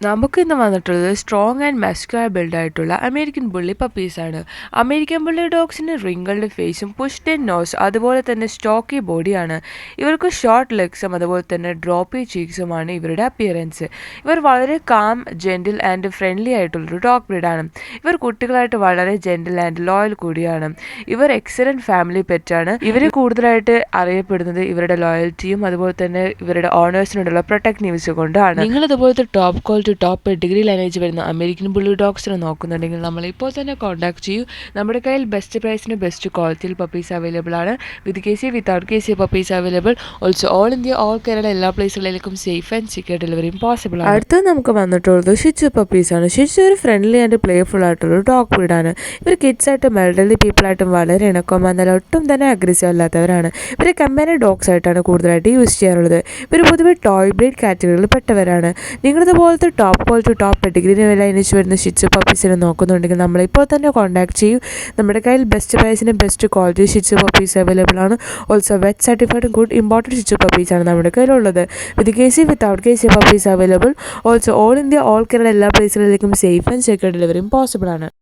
നമുക്കിന്ന് വന്നിട്ടുള്ളത് strong and muscular ബിൽഡായിട്ടുള്ള അമേരിക്കൻ ബുള്ളി പപ്പീസാണ്. അമേരിക്കൻ ബുള്ളി ഡോഗ്സിന് റിങ്കിൾഡ് ഫേസും പുഷ്ഡ് ഇൻ നോസ് അതുപോലെ തന്നെ സ്റ്റോക്കി ബോഡിയാണ്. ഇവർക്ക് ഷോർട്ട് ലെഗ്സും അതുപോലെ തന്നെ ഡ്രോപ്പി ചീക്സുമാണ് ഇവരുടെ അപ്പിയറൻസ്. ഇവർ വളരെ കാം, ജെൻറ്റിൽ ആൻഡ് ഫ്രണ്ട്ലി ആയിട്ടുള്ളൊരു ഡോഗ് ബ്രീഡാണ്. ഇവർ കുട്ടികളായിട്ട് വളരെ ജെൻറ്റിൽ ആൻഡ് ലോയൽ കൂടിയാണ്. ഇവർ എക്സലൻറ്റ് ഫാമിലി പെറ്റാണ്. ഇവർ കൂടുതലായിട്ട് അറിയപ്പെടുന്നത് ഇവരുടെ ലോയൽറ്റിയും അതുപോലെ തന്നെ ഇവരുടെ ഓണേഴ്സിനോടുള്ള പ്രൊട്ടക്റ്റീവ്സ് കൊണ്ടാണ്. നിങ്ങളിതുപോലത്തെ top quality top pedigree lineage വരുന്ന അമേരിക്കൻ ബുള്ളി ഡോഗ്സിനെ നോക്കുന്നുണ്ടെങ്കിൽ നമ്മൾ ഇപ്പോൾ തന്നെ കോൺടാക്ട് ചെയ്യൂ. നമ്മുടെ കയ്യിൽ ബെസ്റ്റ് പ്രൈസിന് ബെസ്റ്റ് ക്വാളിറ്റിയിൽ പപ്പീസ് അവൈലബിൾ ആണ്. വിത്ത് K C without K C puppies available. Also all India all Kerala എല്ലാ പ്ലേസുകളിലേക്കും സേഫ് ആൻഡ് സെക്യൂർ ഡെലിവറിയും പോസിബിൾ ആണ്. അടുത്ത് നമുക്ക് വന്നിട്ടുള്ളത് ഷിച്ചു പപ്പീസാണ്. ഷിച്ചു ഒരു ഫ്രണ്ട്ലി ആൻഡ് പ്ലേഫുൾ ആയിട്ടുള്ള ഡോഗ് ബ്രീഡാണ്. ഇവർ കിഡ്സായിട്ടും എൽഡർലി പീപ്പിളായിട്ടും വളരെ ഇണക്കം, എന്നാൽ ഒട്ടും തന്നെ അഗ്രസീവ് അല്ലാത്തവരാണ്. ഇവരെ കമ്പാനി ഡോഗ്സ് ആയിട്ടാണ് കൂടുതലായിട്ട് യൂസ് ചെയ്യാറുള്ളത്. ഇവർ പൊതുവെ ടോയ് ബ്രീഡ് കാറ്റഗറിയിൽ പെട്ടവരാണ്. നിങ്ങളിതുപോലത്തെ top quality top pedigree lineage വരുന്ന ഷിച്ചു പപ്പീസിനെ നോക്കുന്നുണ്ടെങ്കിൽ നമ്മളിപ്പോൾ തന്നെ കോൺടാക്ട് ചെയ്യൂ. നമ്മുടെ കയ്യിൽ ബെസ്റ്റ് പ്രൈസിന് ബെസ്റ്റ് ക്വാളിറ്റി ഷിച്ചു പപ്പീസ് അവൈലബിൾ ആണ്. Also vet certified good imported ഷിച്ചു പപ്പീസാണ് നമ്മുടെ കയ്യിലുള്ളത്. With K C without K C puppies available. Also all India all Kerala എല്ലാ പ്ലേസുകളിലേക്കും സേഫ് ആൻഡ് സെക്യൂർ ഡെലിവറിയും പോസിബിൾ ആണ്.